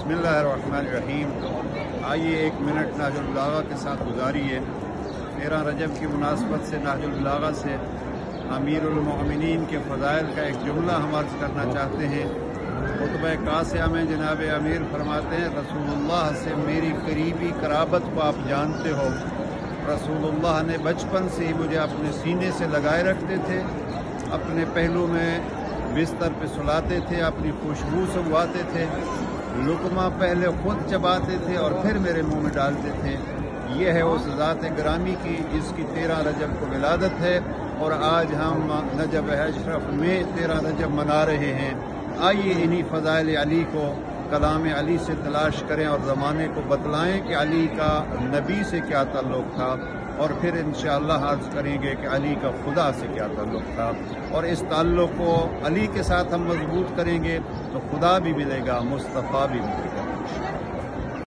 बिस्मिल्लाहिर्रहमानिर्रहीम। आइए एक मिनट नहजुल बलागा के साथ गुजारिए। 13 रजब की मुनासबत से नहजुल बलागा से अमीरुल मोमिनीन के फ़ज़ाइल का एक जुमला हम अर्ज़ करना चाहते हैं। खुतबा कासिया में जनाब अमीर फरमाते हैं, रसूलुल्लाह से मेरी करीबी कराबत को आप जानते हो। रसूलुल्लाह ने बचपन से ही मुझे अपने सीने से लगाए रखते थे, अपने पहलू में बिस्तर पे सुलाते थे, अपनी खुशबू सुंघवाते थे, लुकमा पहले खुद चबाते थे और फिर मेरे मुंह में डालते थे। ये है उस ज़ात ग्रामी की जिसकी 13 रजब को विलादत है और आज हम नजब अशरफ में 13 रजब मना रहे हैं। आइए इन्हीं फ़ज़ाइल अली को कलाम अली से तलाश करें और ज़माने को बतलाएं कि अली का नबी से क्या ताल्लुक़ था, और फिर इंशाअल्लाह अर्ज़ करेंगे कि अली का खुदा से क्या ताल्लुक़ था। और इस ताल्लुक़ को अली के साथ हम मजबूत करेंगे तो खुदा भी मिलेगा, मुस्तफ़ा भी मिलेगा।